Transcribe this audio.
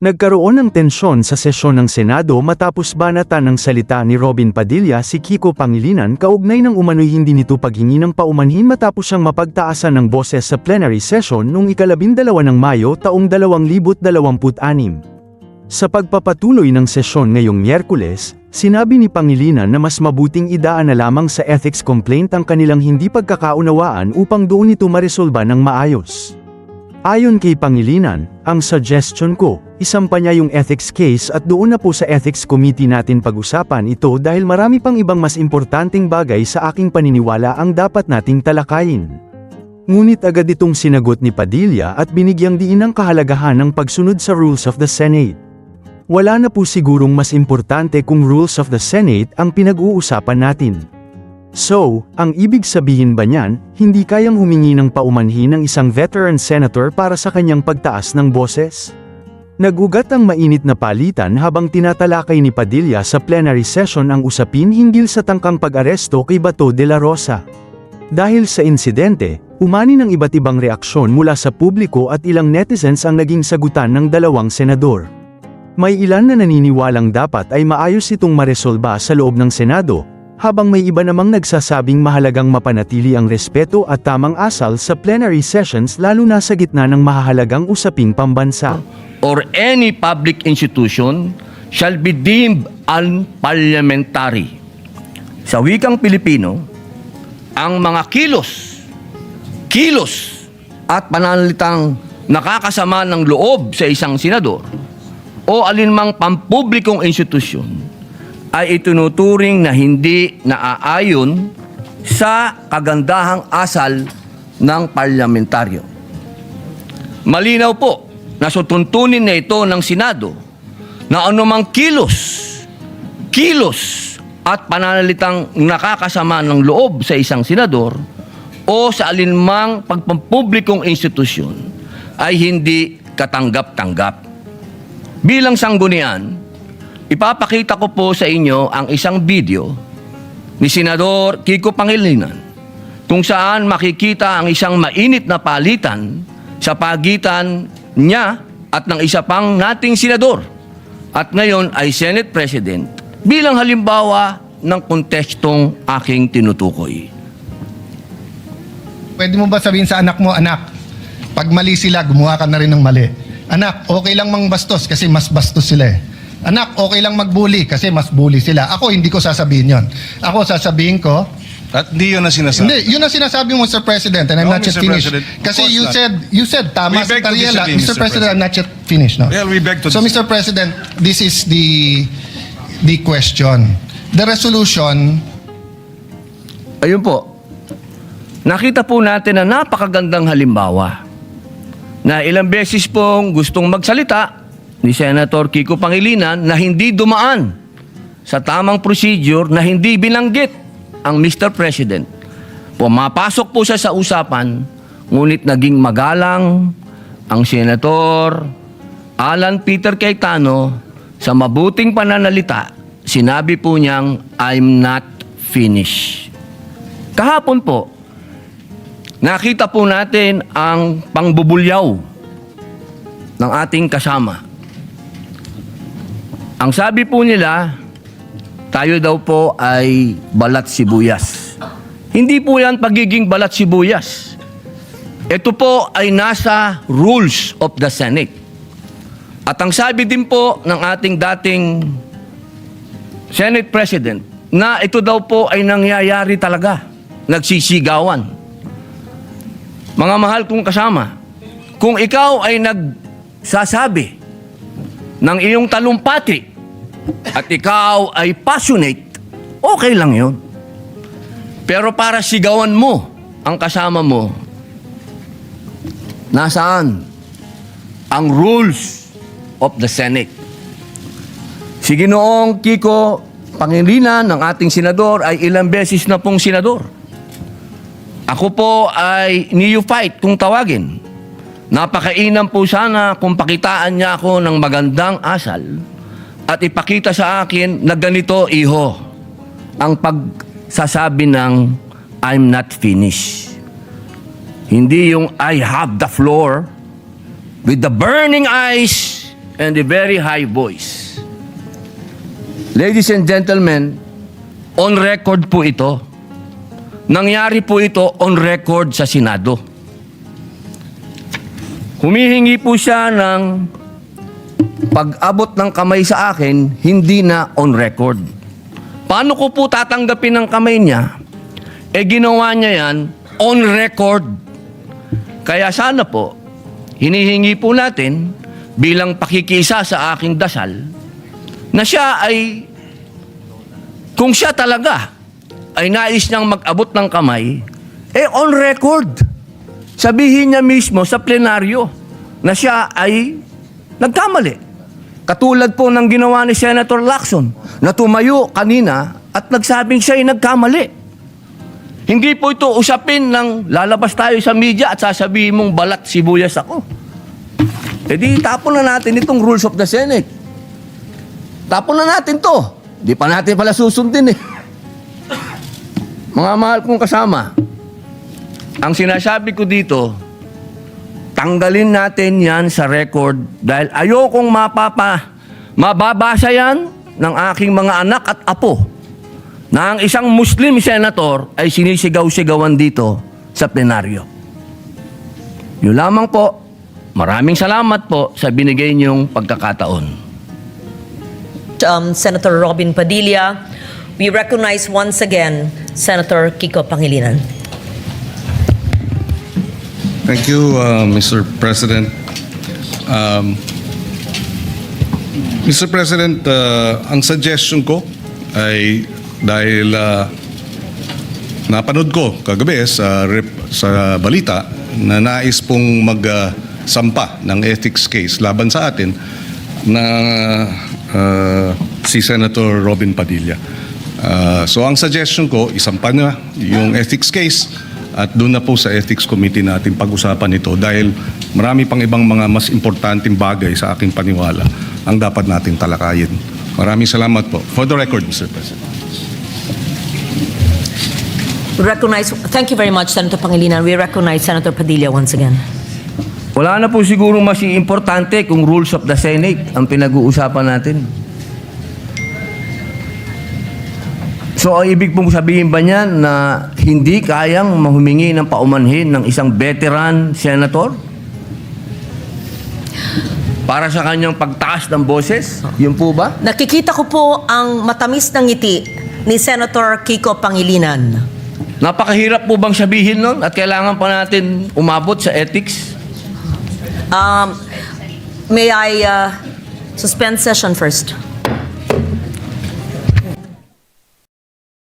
Nagkaroon ng tensyon sa sesyon ng Senado matapos banatan ng salita ni Robin Padilla si Kiko Pangilinan kaugnay ng umano'y hindi nito paghingi ng paumanhin matapos siyang mapagtaasan ng boses sa plenary session noong 12 ng Mayo taong 2026. Sa pagpapatuloy ng sesyon ngayong Miyerkules, sinabi ni Pangilinan na mas mabuting idaan na lamang sa ethics complaint ang kanilang hindi pagkakaunawaan upang doon ito maresolba ng maayos. Ayon kay Pangilinan, ang suggestion ko, isampa niya yung ethics case at doon na po sa ethics committee natin pag-usapan ito dahil marami pang ibang mas importanteng bagay sa aking paniniwala ang dapat nating talakayin. Ngunit agad itong sinagot ni Padilla at binigyang diin ang kahalagahan ng pagsunod sa rules of the Senate. Wala na po sigurong mas importante kung rules of the Senate ang pinag-uusapan natin. So, ang ibig sabihin ba niyan, hindi kayang humingi ng paumanhin ng isang veteran senator para sa kanyang pagtaas ng boses? Nagugat ang mainit na palitan habang tinatalakay ni Padilla sa plenary session ang usapin hinggil sa tangkang pag-aresto kay Bato de la Rosa. Dahil sa insidente, umani ng iba't ibang reaksyon mula sa publiko at ilang netizens ang naging sagutan ng dalawang senador. May ilan na naniniwalang dapat ay maayos itong maresolba sa loob ng Senado, habang may iba namang nagsasabing mahalagang mapanatili ang respeto at tamang asal sa plenary sessions lalo na sa gitna ng mahahalagang usaping pambansa. Or any public institution shall be deemed unparliamentary. Sa wikang Pilipino, ang mga kilos at pananalitang nakakasama ng loob sa isang senador o alinmang pampublikong institusyon ay itinuturing na hindi naaayon sa kagandahang asal ng parlamentaryo. Malinaw po na sutuntunin na ito ng Senado na anumang kilos at pananalitang nakakasama ng loob sa isang senador o sa alinmang pagpampublikong institusyon ay hindi katanggap-tanggap. Bilang sanggunian, ipapakita ko po sa inyo ang isang video ni Senador Kiko Pangilinan kung saan makikita ang isang mainit na palitan sa pagitan niya at ng isa pang nating senador at ngayon ay Senate President bilang halimbawa ng kontekstong aking tinutukoy. Pwede mo ba sabihin sa anak mo, anak, pag mali sila, gumawa ka na rin ng mali. Anak, okay lang mangbastos kasi mas bastos sila eh. Anak, okay lang mag-bully kasi mas bully sila. Ako, hindi ko sasabihin yon. Ako, sasabihin ko... At hindi yun ang sinasabi. Hindi, yun ang sinasabi mo, Mr. President, and I'm No, not yet Mr. finished. President, Kasi of course you said, tama We si beg to Tariela. disagree, Mr. President, I'm not yet finished. No? Well, we beg to So, Mr. President, this is the question. The resolution... Ayun po, nakita po natin na napakagandang halimbawa na ilang beses pong gustong magsalita ni Senator Kiko Pangilinan na hindi dumaan sa tamang procedure na hindi binanggit ang Mr. President. Pumapasok po siya sa usapan, ngunit naging magalang ang Senator Alan Peter Cayetano sa mabuting pananalita. Sinabi po niyang, I'm not finished. Kahapon po, nakita po natin ang pangbubulyaw ng ating kasama. Ang sabi po nila, tayo daw po ay balat sibuyas. Hindi po yan pagiging balat sibuyas. Ito po ay nasa rules of the Senate. At ang sabi din po ng ating dating Senate President, na ito daw po ay nangyayari talaga. Nagsisigawan. Mga mahal kong kasama, kung ikaw ay nagsasabi ng iyong talumpati at ikaw ay passionate, okay lang yun. Pero para sigawan mo ang kasama mo, nasaan ang rules of the Senate? Si Ginoong Kiko Pangilinan ng ating senador ay ilang beses na pong senador. Ako po ay neophyte kung tawagin. Napakainam po sana kung pakitaan niya ako ng magandang asal at ipakita sa akin na ganito, iho, ang pagsasabi ng I'm not finished. Hindi yung I have the floor with the burning eyes and a very high voice. Ladies and gentlemen, on record po ito. Nangyari po ito on record sa Senado. Humihingi po siya ng pag-abot ng kamay sa akin, hindi na on record. Paano ko po tatanggapin ng kamay niya? Ginawa niya yan on record. Kaya sana po, hinihingi po natin bilang pakikisa sa aking dasal na siya ay, kung siya talaga ay nais niyang mag-abot ng kamay, on record. Sabihin niya mismo sa plenaryo na siya ay nagkamali. Katulad po ng ginawa ni Senator Lacson na tumayo kanina at nagsabing siya ay nagkamali. Hindi po ito usapin ng lalabas tayo sa media at sasabihin mong balat sibuyas ako. Di tapon na natin itong rules of the Senate. Tapon na natin to. Di pa natin pala susundin eh. Mga mahal kong kasama, ang sinasabi ko dito, tanggalin natin yan sa record dahil ayokong mababasa yan ng aking mga anak at apo na ang isang Muslim senator ay sinisigaw-sigawan dito sa plenaryo. Yun lamang po. Maraming salamat po sa binigay niyong pagkakataon. Senator Robin Padilla, we recognize once again Senator Kiko Pangilinan. Thank you, Mr. President. Mr. President, ang suggestion ko ay dahil napanood ko kagabi sa balita na nais pong magsampa ng ethics case laban sa atin na si Senator Robin Padilla. So ang suggestion ko, isampa na yung ethics case at doon na po sa Ethics Committee natin pag-usapan ito dahil marami pang ibang mga mas importanteng bagay sa aking paniwala ang dapat natin talakayin. Maraming salamat po. For the record, Mr. President. Thank you very much, Senator Pangilinan. We recognize Senator Padilla once again. Wala na po siguro mas importante kung rules of the Senate ang pinag-uusapan natin. So, ang ibig pong sabihin ba niyan na hindi kayang mahumingi ng paumanhin ng isang veteran senator? Para sa kanyang pagtaas ng boses? Yun po ba? Nakikita ko po ang matamis ng ngiti ni Senator Kiko Pangilinan. Napakahirap po bang sabihin nun? At kailangan pa natin umabot sa ethics? May I suspend session first?